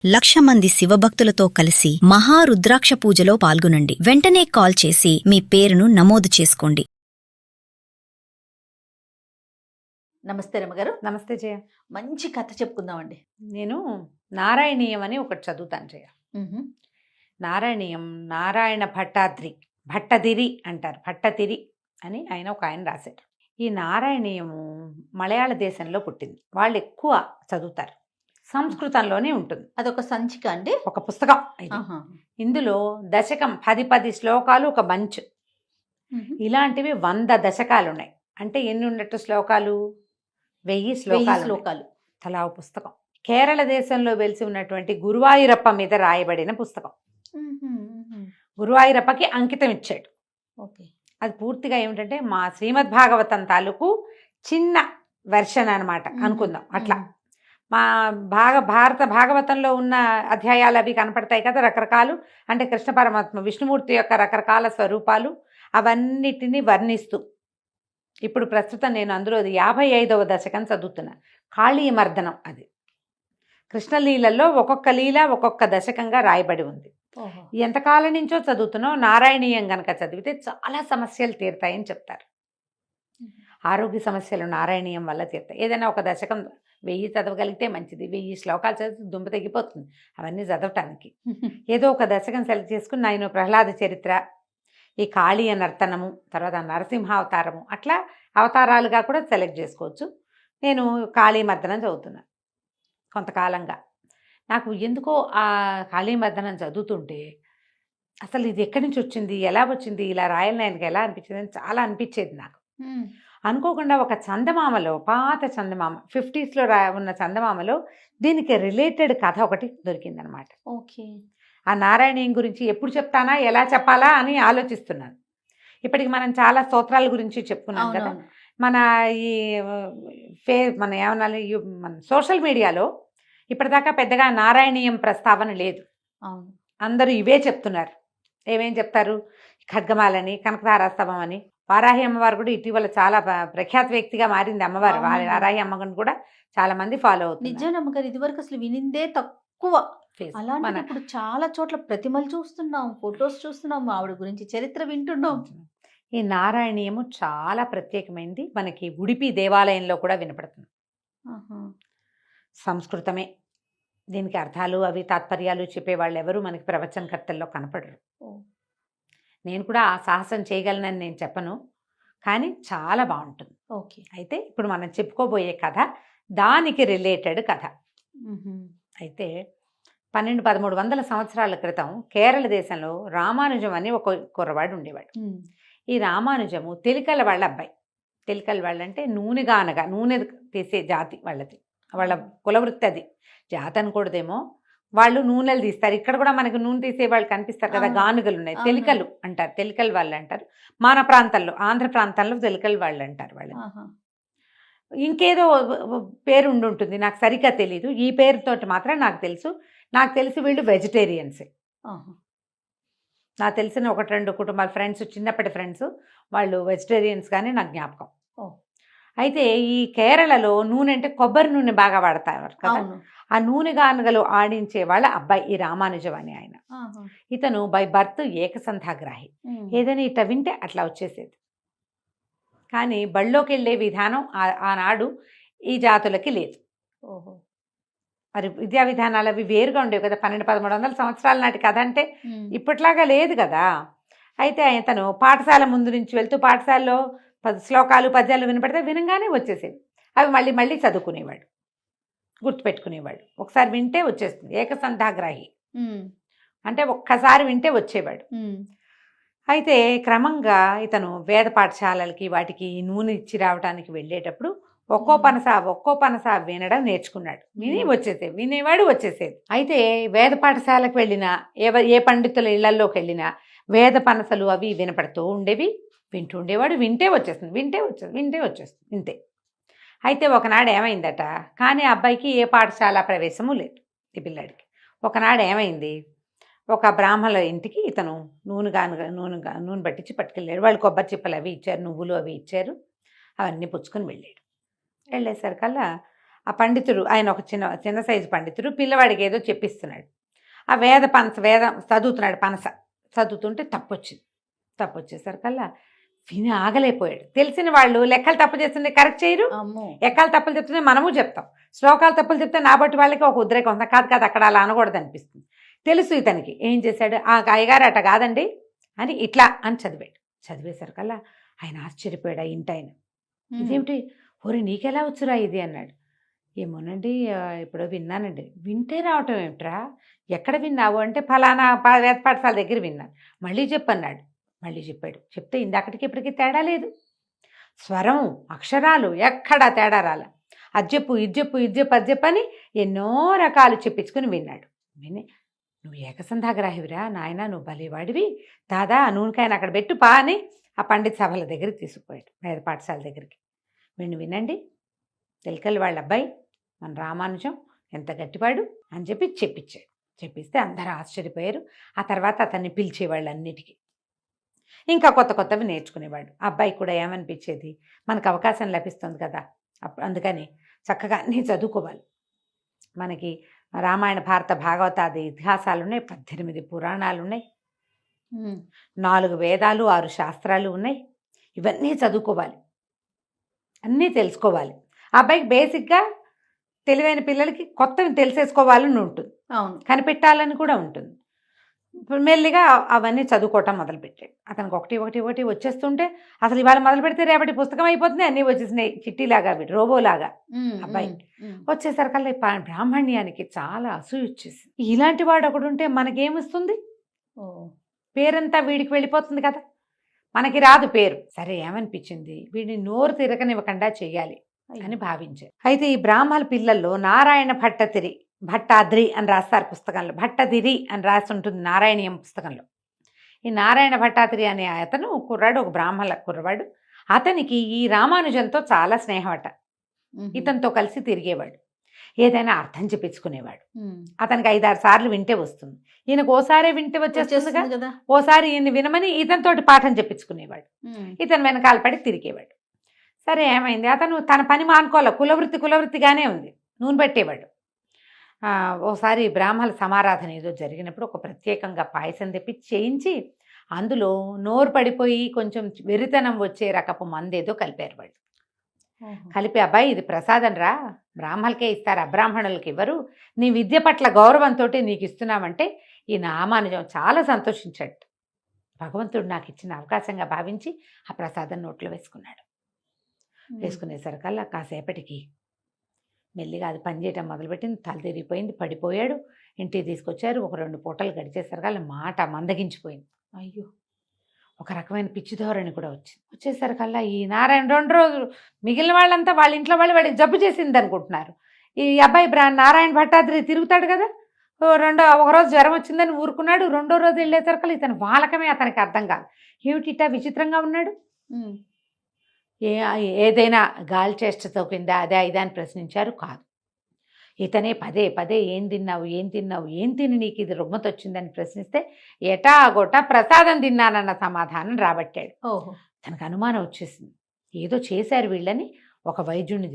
1,00,000 మంది శివభక్తులతో కలిసి మహారుద్రాక్ష పూజలో పాల్గొనండి. వెంటనే కాల్ చేసి మీ పేరును నమోదు చేసుకోండి. నమస్తే రమగారు. నమస్తే జయ. మంచి కథ చెప్పుకుందామండి. నేను నారాయణీయం అని ఒకటి చదువుతాను జయ. నారాయణీయం నారాయణ భట్టదిరి అంటారు. భట్టతిరి అని ఆయన రాశారు. ఈ నారాయణీయము మలయాళ దేశంలో పుట్టింది. వాళ్ళు ఎక్కువ చదువుతారు. సంస్కృతంలోనే ఉంటుంది. అదొక సంచిక అండి, ఒక పుస్తకం ఇది. ఇందులో దశకం 10 శ్లోకాలు, ఒక బంచ్. ఇలాంటివి 100 దశకాలు ఉన్నాయి. అంటే ఎన్ని ఉన్నట్టు శ్లోకాలు? 1000 శ్లోకాలు. తలా పుస్తకం. కేరళ దేశంలో వెలిసి ఉన్నటువంటి గురువాయూరప్ప మీద రాయబడిన పుస్తకం. గురువాయూరప్పకి అంకితం ఇచ్చాడు. ఓకే. అది పూర్తిగా ఏమిటంటే మా శ్రీమద్ భాగవతం తాలూకు చిన్న వెర్షన్ అనమాట అనుకుందాం. అట్లా మా భారత భాగవతంలో ఉన్న అధ్యాయాలు అవి కనపడతాయి కదా, రకరకాలు. అంటే కృష్ణ పరమాత్మ విష్ణుమూర్తి యొక్క రకరకాల స్వరూపాలు అవన్నిటిని వర్ణిస్తూ ఇప్పుడు ప్రస్తుతం నేను అందులో 55వ దశకం చదువుతున్నా. కాళీమర్దనం. అది కృష్ణలీలలో ఒక్కొక్క లీల ఒక్కొక్క దశకంగా రాయబడి ఉంది. ఎంతకాలం నుంచో చదువుతున్నావు. నారాయణీయం గనక చదివితే చాలా సమస్యలు తీరుతాయని చెప్తారు. ఆరోగ్య సమస్యలు నారాయణీయం వల్ల తీరుతాయి. ఏదైనా ఒక దశకం 1000 చదవగలిగితే మంచిది. 1000 శ్లోకాలు చదివి దుంప తగ్గిపోతుంది అవన్నీ చదవటానికి. ఏదో ఒక దశకం సెలెక్ట్ చేసుకుని నేను ప్రహ్లాద చరిత్ర, ఈ కాళీయ నర్తనము, తర్వాత నరసింహావతారము, అట్లా అవతారాలుగా కూడా సెలెక్ట్ చేసుకోవచ్చు. నేను కాళీమర్దనం చదువుతున్నా కొంతకాలంగా. నాకు ఎందుకో ఆ కాళీమర్దనం చదువుతుంటే అసలు ఇది ఎక్కడి నుంచి వచ్చింది, ఎలా వచ్చింది, ఇలా రాయాలని ఆయనకి ఎలా అనిపించింది అని చాలా అనిపించేది నాకు. అనుకోకుండా ఒక చందమామలో, పాత చందమామ 50sలో ఉన్న చందమామలో దీనికి రిలేటెడ్ కథ ఒకటి దొరికిందనమాట. ఓకే. ఆ నారాయణీయం గురించి ఎప్పుడు చెప్తానా, ఎలా చెప్పాలా అని ఆలోచిస్తున్నాను. ఇప్పటికి మనం చాలా స్తోత్రాల గురించి చెప్పుకున్నాం కదా. మన ఈ మన ఏమన్నా మన సోషల్ మీడియాలో ఇప్పటిదాకా పెద్దగా నారాయణీయం ప్రస్తావన లేదు. అందరూ ఇవే చెప్తున్నారు. ఏమేం చెప్తారు? ఖడ్గమాలని, కనకతారాస్తవం అని. వారాహి అమ్మవారు కూడా ఇటీవల చాలా ప్రఖ్యాత వ్యక్తిగా మారింది అమ్మవారు. వారాహి అమ్మగారిని కూడా చాలా మంది ఫాలో అవుతుంది. నిజం అమ్మగారు, ఇదివరకు అసలు వినిందే తక్కువ. అలాంటి ఇప్పుడు చాలా చోట్ల ప్రతిమలు చూస్తున్నాం, ఫొటోస్ చూస్తున్నాం, ఆవిడ గురించి చరిత్ర వింటున్నాం. ఈ నారాయణీయము చాలా ప్రత్యేకమైనది. మనకి ఉడిపి దేవాలయంలో కూడా వినపడుతుంది. సంస్కృతమే. దీనికి అర్థాలు అవి తాత్పర్యాలు చెప్పేవాళ్ళు ఎవరు మనకి ప్రవచనకర్తల్లో కనపడరు. నేను కూడా ఆ సాహసం చేయగలనని నేను చెప్పను, కానీ చాలా బాగుంటుంది. ఓకే. అయితే ఇప్పుడు మనం చెప్పుకోబోయే కథ దానికి రిలేటెడ్ కథ. అయితే 1200-1300 సంవత్సరాల క్రితం కేరళ దేశంలో రామానుజం అని ఒక కుర్రవాడు ఉండేవాడు. ఈ రామానుజము తెలికల వాళ్ళ అబ్బాయి. తెలికల వాళ్ళంటే నూనె తీసే జాతి వాళ్ళది. వాళ్ళ కులవృత్తి అది. జాతి అనకూడదేమో. వాళ్ళు నూనెలు తీస్తారు. ఇక్కడ కూడా మనకు నూనె తీసే వాళ్ళు కనిపిస్తారు కదా, గానుగలు ఉన్నాయి. తెలికలు అంటారు, తెలికల వాళ్ళు అంటారు. మన ప్రాంతాల్లో, ఆంధ్ర ప్రాంతాల్లో తెలికల వాళ్ళు అంటారు. వాళ్ళు ఇంకేదో పేరు ఉండుంటుంది, నాకు సరిగ్గా తెలీదు. ఈ పేరుతోటి మాత్రం నాకు తెలిసి వీళ్ళు వెజిటేరియన్సే. నాకు తెలిసిన 1-2 కుటుంబాల ఫ్రెండ్స్, చిన్నప్పటి ఫ్రెండ్స్, వాళ్ళు వెజిటేరియన్స్ కానీ నాకు జ్ఞాపకం. అయితే ఈ కేరళలో నూనె అంటే కొబ్బరి నూనె బాగా వాడతారు కదా. ఆ నూనె గానుగలు ఆడించే వాళ్ళ అబ్బాయి ఈ రామానుజం అని ఆయన. ఇతను బై బర్త్ ఏకసంధాగ్రాహి. ఏదైనా ఇట్లా వింటే అట్లా వచ్చేసేది. కానీ బళ్ళోకి వెళ్ళే విధానం ఆనాడు ఈ జాతులకి లేదు. మరి విద్యా విధానాలు అవి వేరుగా ఉండేవి కదా. 1200-1300 సంవత్సరాల నాటి కథ అంటే ఇప్పట్లాగా లేదు కదా. అయితే ఇతను పాఠశాల ముందు నుంచి వెళ్తూ పాఠశాలలో 10 శ్లోకాలు 10 వినపడితే వినగానే వచ్చేసేవి. అవి మళ్ళీ మళ్ళీ చదువుకునేవాడు, గుర్తుపెట్టుకునేవాడు. ఒకసారి వింటే వచ్చేస్తుంది. ఏకసంధాగ్రాహి అంటే ఒక్కసారి వింటే వచ్చేవాడు. అయితే క్రమంగా ఇతను వేద పాఠశాలలకి వాటికి నూనె ఇచ్చి రావడానికి వెళ్ళేటప్పుడు ఒక్కో పనస వినడం నేర్చుకున్నాడు. వినేవాడు వచ్చేసేది. అయితే వేద పాఠశాలకు వెళ్ళినా, ఏ పండితుల ఇళ్లలోకి వెళ్ళినా వేద పనసలు అవి వినపడుతూ ఉండేవి. వింటూ ఉండేవాడు. వింటే వచ్చేస్తుంది ఇంతే. అయితే ఒకనాడు ఏమైందట, కానీ అబ్బాయికి ఏ పాఠశాల ప్రవేశము లేదు ఈ పిల్లాడికి. ఒకనాడు ఏమైంది, ఒక బ్రాహ్మణుల ఇంటికి ఇతను నూనె పట్టించి పట్టుకెళ్ళాడు. వాళ్ళు కొబ్బరి చిప్పలు అవి ఇచ్చారు, నువ్వులు అవి ఇచ్చారు. అవన్నీ పుచ్చుకొని వెళ్ళాడు. వెళ్ళేసరికల్లా ఆ పండితుడు ఆయన ఒక చిన్న సైజు పండితుడు పిల్లవాడికి ఏదో చెప్పిస్తున్నాడు. ఆ వేదం చదువుతున్నాడు. పనస చదువుతుంటే తప్పు వచ్చేసరికల్లా విని ఆగలేకపోయాడు. తెలిసిన వాళ్ళు లెక్కలు తప్పు చేస్తుంటే కరెక్ట్ చేయరు, ఎక్కలు తప్పులు చెప్తుంటే మనము చెప్తాం, శ్లోకాలు తప్పులు చెప్తే నా బట్టి వాళ్ళకి ఒక ఉద్రేకం ఉంది. కాదు అక్కడ అలా అనకూడదు అనిపిస్తుంది. తెలుసు ఇతనికి. ఏం చేశాడు, ఆ అయ్యగారు అట కాదండి అని ఇట్లా అని చదివేసరికల్లా ఆయన ఆశ్చర్యపోయాడు. ఆ ఇంటాయన, ఇదేమిటి ఓరి నీకెలా వచ్చురా ఇది అన్నాడు. ఏమోనండి ఎప్పుడో విన్నానండి. వింటే రావటం ఏమిట్రా, ఎక్కడ విన్నావు అంటే ఫలానా వేద పాఠశాల దగ్గర విన్నాను. మళ్ళీ చెప్పన్నాడు. మళ్ళీ చెప్పాడు. చెప్తే ఇందాకటికి ఇప్పటికీ తేడా లేదు. స్వరం అక్షరాలు ఎక్కడా తేడా రాల. అజ్జెప్పు ఇజ్జెప్పు అని ఎన్నో రకాలు చెప్పించుకుని విన్నాడు. నువ్వు ఏకసంధాగ్రాహివిరా నాయన, నువ్వు భలేవాడివి, దాదా నూనెకాయని అక్కడ పెట్టు పా అని ఆ పండిత సభల దగ్గరికి తీసుకుపోయాడు, వేద పాఠశాల దగ్గరికి. వినండి, తెలకల్లి వాళ్ళ అబ్బాయి మన రామానుజం ఎంత గట్టివాడు అని చెప్పించాడు. చెప్పిస్తే అందరూ ఆశ్చర్యపోయారు. ఆ తర్వాత అతన్ని పిలిచేవాళ్ళు అన్నిటికీ. ఇంకా కొత్తవి నేర్చుకునేవాడు. అబ్బాయి కూడా ఏమనిపించేది, మనకు అవకాశం లభిస్తుంది కదా, అందుకని చక్కగా అన్నీ చదువుకోవాలి. మనకి రామాయణ భారత భాగవతాది ఇతిహాసాలు ఉన్నాయి, 18 పురాణాలు ఉన్నాయి, 4 వేదాలు 6 శాస్త్రాలు ఉన్నాయి. ఇవన్నీ చదువుకోవాలి, అన్నీ తెలుసుకోవాలి. ఆ అబ్బాయికి బేసిక్గా తెలివైన పిల్లలకి కొత్తవి తెలిసేసుకోవాలని ఉంటుంది, కనిపెట్టాలని కూడా ఉంటుంది. మెల్లిగా అవన్నీ చదువుకోవటం మొదలుపెట్టాడు. అతనికి ఒకటి వచ్చేస్తుంటే అసలు ఇవాళ మొదలు పెడితే రేపటి పుస్తకం అయిపోతుంది, అన్నీ వచ్చేసినాయి చిట్టిలాగా, రోబోలాగా. అబ్బాయి వచ్చేసరికల్లా బ్రాహ్మణ్యానికి చాలా అసూయ వచ్చేసి, ఇలాంటి వాడు ఒకడుంటే మనకేమిస్తుంది, పేరంతా వీడికి వెళ్ళిపోతుంది కదా, మనకి రాదు పేరు. సరే ఏమనిపించింది, వీడిని నోరు తిరగనివ్వకుండా చెయ్యాలి అని భావించారు. అయితే ఈ బ్రాహ్మణ పిల్లల్లో నారాయణ భట్టాద్రి అని రాస్తారు పుస్తకంలో, భట్టదిరి అని రాసి ఉంటుంది నారాయణీయం పుస్తకంలో. ఈ నారాయణ భట్టాద్రి అనే అతను కుర్రాడు, ఒక బ్రాహ్మణ కుర్రవాడు. అతనికి ఈ రామానుజంతో చాలా స్నేహం అట. ఇతనితో కలిసి తిరిగేవాడు, ఏదైనా అర్థం చెప్పించుకునేవాడు. అతనికి 5-6 సార్లు వింటే వస్తుంది, ఈయనకు ఓసారి వింటే వచ్చేస్తుంది కదా, ఓసారి ఈయన వినమని ఇతనితోటి పాఠం చెప్పించుకునేవాడు. ఇతను వెనకాల పడి తిరిగేవాడు. సరే ఏమైంది, అతను తన పని మానుకోలే, కులవృత్తిగానే ఉంది, నూనె పెట్టేవాడు. ఓసారి బ్రాహ్మణ సమారాధన ఏదో జరిగినప్పుడు ఒక ప్రత్యేకంగా పాయసం తెప్పి చేయించి అందులో నోరు పడిపోయి కొంచెం వెరితనం వచ్చే రకపు మందేదో కలిపారు వాళ్ళు. కలిపి, అబ్బాయి ఇది ప్రసాదం రా, బ్రాహ్మణులకే ఇస్తారు, అబ్రాహ్మణులకి ఇవ్వరు, నీ విద్య పట్ల గౌరవంతో నీకు ఇస్తున్నామంటే ఈ రామానుజం చాలా సంతోషించాడు. భగవంతుడు నాకు ఇచ్చిన అవకాశంగా భావించి ఆ ప్రసాదం నోట్లో వేసుకున్నాడు. వేసుకునేసరికల్లా కాసేపటికి మెల్లిగా అది పనిచేయటం మొదలుపెట్టింది, తల తిరిగిపోయింది, పడిపోయాడు. ఇంటికి తీసుకొచ్చారు. 1-2 పూటలు గడిచేసరికల్లా మాట మందగించిపోయింది. అయ్యో, ఒక రకమైన పిచ్చి ధోరణి కూడా వచ్చేసరికల్లా ఈ నారాయణ 2 రోజులు మిగిలిన వాళ్ళంతా వాళ్ళ ఇంట్లో వాడికి జబ్బు చేసింది అనుకుంటున్నారు. ఈ అబ్బాయి నారాయణ భట్టాద్రి తిరుగుతాడు కదా, ఒకరోజు జ్వరం వచ్చిందని ఊరుకున్నాడు. 2వ రోజు వెళ్ళేసరికల్లా ఇతను వాలకమే అతనికి అర్థం కాదు. ఏమిటిటా విచిత్రంగా ఉన్నాడు, ఏదైనా గాలి చేష్టతో కింద అదే ఇదా అని ప్రశ్నించారు. కాదు, ఇతనే పదే ఏం తిని నీకు ఇది రుగ్మత వచ్చిందని ప్రశ్నిస్తే ఎటాగోటా ప్రసాదం తిన్నానన్న సమాధానం రాబట్టాడు. తనకు అనుమానం వచ్చేసింది, ఏదో చేశారు వీళ్ళని. ఒక వైద్యుడిని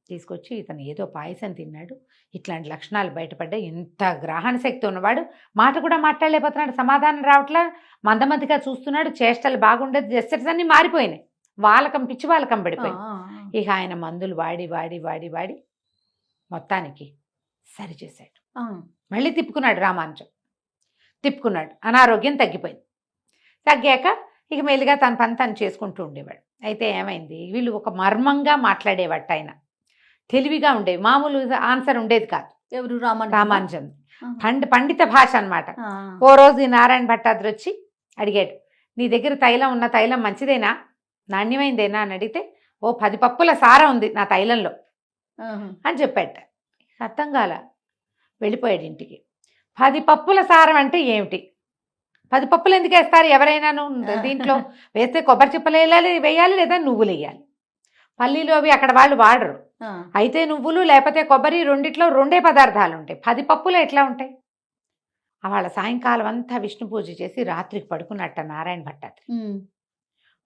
తీసుకొచ్చి ఇతను ఏదో పాయసం తిన్నాడు, ఇట్లాంటి లక్షణాలు బయటపడ్డాయి. ఇంత గ్రహణ శక్తి ఉన్నవాడు మాట కూడా మాట్లాడలేకపోతున్నాడు, సమాధానం రావట్లా, మందమతిగా చూస్తున్నాడు, చేష్టలు బాగుండేది, జెస్చర్స్ అన్నీ మారిపోయినాయి, పిచ్చి వాలకం పడిపోయింది. ఇక ఆయన మందులు వాడి మొత్తానికి సరిచేశాడు. మళ్ళీ తిప్పుకున్నాడు రామానుజం, అనారోగ్యం తగ్గాక ఇక మెల్లిగా తన పని తను చేసుకుంటూ ఉండేవాడు. అయితే ఏమైంది, వీళ్ళు ఒక మర్మంగా మాట్లాడేవాట, ఆయన తెలివిగా ఉండేవి, మామూలు ఆన్సర్ ఉండేది కాదు. ఎవరు, రామానుజం పండిత భాష అనమాట. ఓ రోజు ఈ నారాయణ భట్టాద్రి వచ్చి అడిగాడు, నీ దగ్గర తైలం మంచిదేనా, నాణ్యమైందేనా అని అడిగితే, 10 పప్పుల సార ఉంది నా తైలంలో అని చెప్పాట. అర్థం కాల, వెళ్ళిపోయాడు ఇంటికి. 10 పప్పుల సారం అంటే ఏమిటి, 10 పప్పులు ఎందుకు వేస్తారు ఎవరైనాను, దీంట్లో వేస్తే కొబ్బరి చిప్పలు వేయాలి లేదా నువ్వులు వేయాలి, పల్లీలు అవి అక్కడ వాళ్ళు వాడరు, అయితే నువ్వులు లేకపోతే కొబ్బరి, రెండిట్లో 2 పదార్థాలు ఉంటాయి, 10 పప్పులు ఎట్లా ఉంటాయి. వాళ్ళ సాయంకాలం అంతా విష్ణు పూజ చేసి రాత్రికి పడుకున్నట్ట నారాయణ భట్టాద్రి.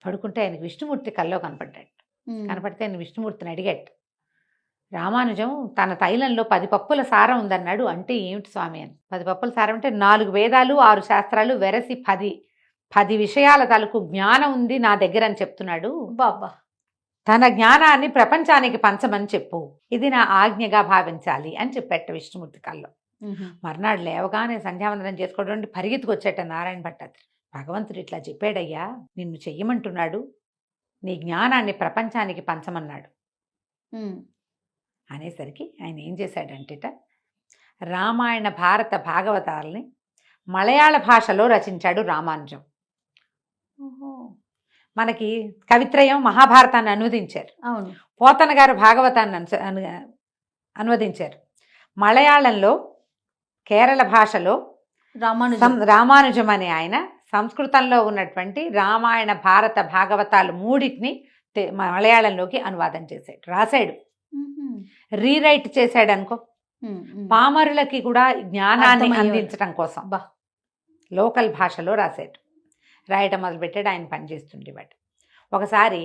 పడుకుంటే ఆయనకి విష్ణుమూర్తి కల్లో కనపడ్డాడు. కనపడితే ఆయన విష్ణుమూర్తిని అడిగాడు, రామానుజం తన తైలంలో 10 పప్పుల సారం ఉందన్నాడు. అంటే ఏమిటి స్వామి అని. 10 పప్పుల సారం అంటే 4 వేదాలు 6 శాస్త్రాలు వెరసి 10 విషయాల తాలూకు జ్ఞానం ఉంది నా దగ్గర అని చెప్తున్నాడు. బాబా తన జ్ఞానాన్ని ప్రపంచానికి పంచమని చెప్పు, ఇది నా ఆజ్ఞగా భావించాలి అని చెప్పేట విష్ణుమూర్తి కల్లో. మర్నాడు లేవగానే సంధ్యావందనం చేసుకోవడం పరిగెత్తుకొచ్చేట నారాయణ భట్టాద్రి. భగవంతుడు ఇట్లా చెప్పాడయ్యా, నిన్ను చెయ్యమంటున్నాడు, నీ జ్ఞానాన్ని ప్రపంచానికి పంచమన్నాడు అనేసరికి ఆయన ఏం చేశాడంటేట రామాయణ భారత భాగవతాలని మలయాళ భాషలో రచించాడు రామానుజం. మనకి కవిత్రయం మహాభారతాన్ని అనువదించారు. అవును. పోతన గారు భాగవతాన్ని అనువదించారు. మలయాళంలో కేరళ భాషలో రామానుజం అనే ఆయన సంస్కృతంలో ఉన్నటువంటి రామాయణ భారత భాగవతాలు మూడింటిని మలయాళంలోకి అనువాదం చేశాడు, రాశాడు, రీరైట్ చేశాడు అనుకో. పామరులకి కూడా జ్ఞానాన్ని అందించడం కోసం లోకల్ భాషలో రాశాడు. రాయటం మొదలుపెట్టాడు. ఆయన పనిచేస్తుండేవాడు. ఒకసారి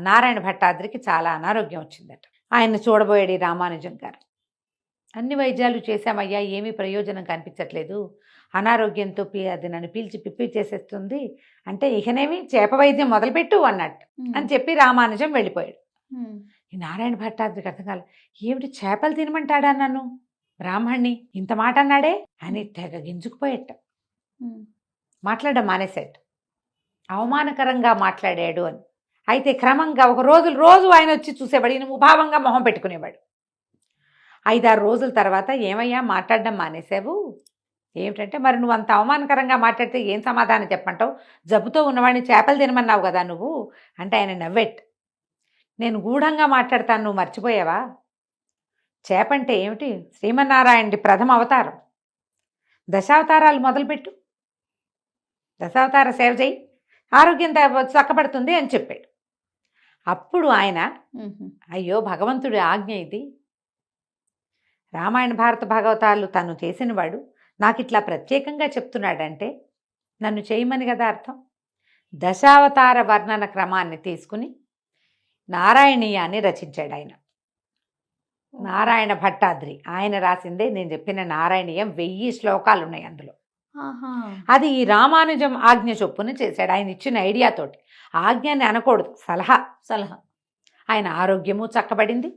నారాయణ భట్టాద్రికి చాలా అనారోగ్యం వచ్చిందట. ఆయన్ని చూడబోయాడు ఈ రామానుజం గారు. అన్ని వైద్యాలు చేశామయ్యా, ఏమీ ప్రయోజనం కనిపించట్లేదు, అనారోగ్యంతో అది నన్ను పీల్చి పిప్పి చేసేస్తుంది అంటే, ఇకనేమి చేప వైద్యం మొదలుపెట్టు అన్నట్టు అని చెప్పి రామానుజం వెళ్ళిపోయాడు. ఈ నారాయణ భట్టాద్రికి అర్థం కాలేదు. ఏమిటి చేపలు తినమంటాడా నన్ను, బ్రాహ్మణ్ణి, ఇంత మాట అన్నాడే అని తెగ గింజుకుపోయేట. మాట్లాడడం మానేశాడు, అవమానకరంగా మాట్లాడాడు అని. అయితే క్రమంగా ఒక రోజు ఆయన వచ్చి చూసేవాడు, ఈయన ముభావంగా మొహం పెట్టుకునేవాడు. 5-6 రోజుల తర్వాత, ఏమయ్యా మాట్లాడడం మానేసావు, ఏమిటంటే, మరి నువ్వు అంత అవమానకరంగా మాట్లాడితే ఏం సమాధానం చెప్పంటావు, జబ్బుతో ఉన్నవాడిని చేపలు తినమన్నావు కదా నువ్వు అంటే ఆయన నవ్వెట్. నేను గూఢంగా మాట్లాడతాను, నువ్వు మర్చిపోయావా, చేపంటే ఏమిటి శ్రీమన్నారాయణుడి ప్రథమ అవతారం, దశావతారాలు మొదలుపెట్టు, దశావతార సేవ చేయి, ఆరోగ్యం చక్కబడుతుంది అని చెప్పాడు. అప్పుడు ఆయన, అయ్యో భగవంతుడి ఆజ్ఞ ఇది, రామాయణ భారత భాగవతాలు తను చేసినవాడు నాకు ఇట్లా ప్రత్యేకంగా చెప్తున్నాడంటే నన్ను చేయమని కదా అర్థం. దశావతార వర్ణన క్రమాన్ని తీసుకుని నారాయణీయాన్ని రచించాడు ఆయన. నారాయణ భట్టాద్రి ఆయన రాసిందే నేను చెప్పిన నారాయణీయం. 1000 శ్లోకాలు ఉన్నాయి అందులో. అది ఈ రామానుజం ఆజ్ఞ చొప్పున చేశాడు. ఆయన ఇచ్చిన ఐడియాతోటి. ఆజ్ఞని అనకూడదు, సలహా. ఆయన ఆరోగ్యము చక్కబడింది.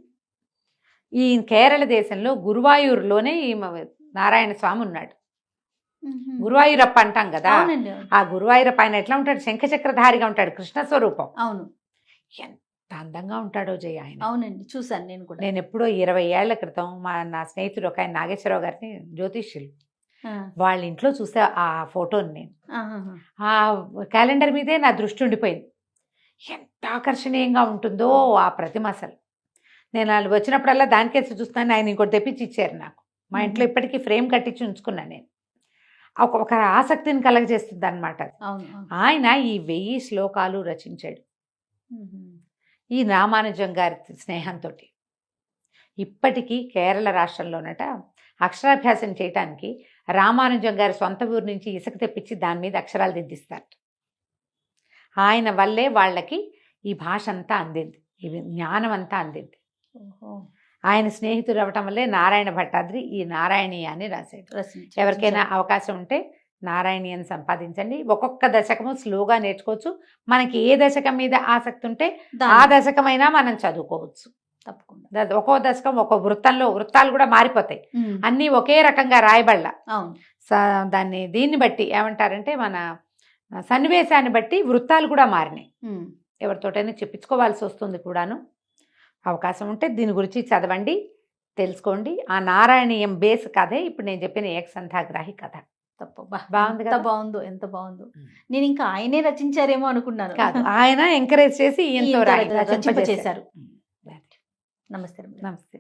ఈ కేరళ దేశంలో గురువాయూరులోనే ఈ నారాయణ స్వామి ఉన్నాడు. గురువాయూరప్ప అంటాం కదా, ఆ గురువాయూరప్ప ఆయన ఎట్లా ఉంటాడు, శంఖచక్రధారిగా ఉంటాడు, కృష్ణ స్వరూపం. అవును. ఎంత అందంగా ఉంటాడో జయ ఆయన. అవునండి, చూసాను నేను కూడా. నేను ఎప్పుడో 20 ఏళ్ల క్రితం నా స్నేహితుడు ఒక ఆయన నాగేశ్వరరావు గారిని, జ్యోతిష్యులు, వాళ్ళ ఇంట్లో చూసా ఆ ఫోటోని. నేను ఆ క్యాలెండర్ మీదే నా దృష్టి ఉండిపోయింది. ఎంత ఆకర్షణీయంగా ఉంటుందో ఆ ప్రతిమ. అసలు నేను వాళ్ళు వచ్చినప్పుడల్లా దానికేసి చూస్తాను. ఆయన ఇంకోటి తెప్పించి ఇచ్చారు నాకు. మా ఇంట్లో ఇప్పటికీ ఫ్రేమ్ కట్టించి ఉంచుకున్నాను నేను. ఒక ఆసక్తిని కలగజేస్తుంది అనమాట. ఆయన ఈ 1000 శ్లోకాలు రచించాడు ఈ రామానుజం గారి స్నేహంతో. ఇప్పటికీ కేరళ రాష్ట్రంలోనట అక్షరాభ్యాసం చేయటానికి రామానుజం గారి సొంత ఊరు నుంచి ఇసుక తెప్పించి దాని మీద అక్షరాలు దిద్దిస్తారు. ఆయన వల్లే వాళ్ళకి ఈ భాష అంతా అందింది, ఈ జ్ఞానం అంతా అందింది. ఆయన స్నేహితుడు అవ్వటం వల్లే నారాయణ భట్టాద్రి ఈ నారాయణీయాన్ని రాశాడు. ఎవరికైనా అవకాశం ఉంటే నారాయణీయాన్ని సంపాదించండి. ఒక్కొక్క దశకము స్లోగా నేర్చుకోవచ్చు. మనకి ఏ దశకం మీద ఆసక్తి ఉంటే ఆ దశకమైనా మనం చదువుకోవచ్చు. తప్పకుండా. ఒక్కో దశకం ఒక్కో వృత్తాలు కూడా మారిపోతాయి. అన్నీ ఒకే రకంగా రాయబడలా. దీన్ని బట్టి ఏమంటారంటే, మన సన్నివేశాన్ని బట్టి వృత్తాలు కూడా మారినాయి. ఎవరితోటైనా చెప్పించుకోవాల్సి వస్తుంది కూడాను. అవకాశం ఉంటే దీని గురించి చదవండి, తెలుసుకోండి. ఆ నారాయణీయం బేస్ కథే ఇప్పుడు నేను చెప్పిన ఏకసంధాగ్రాహి కథ. బాగుంది కదా? బాగుందో, ఎంత బాగుందో. నేను ఇంకా ఆయనే రచించారేమో అనుకున్నాను. కాదు, ఆయన ఎంకరేజ్ చేసి ఈయనతో రచింపజేశారు. నమస్తే. నమస్తే.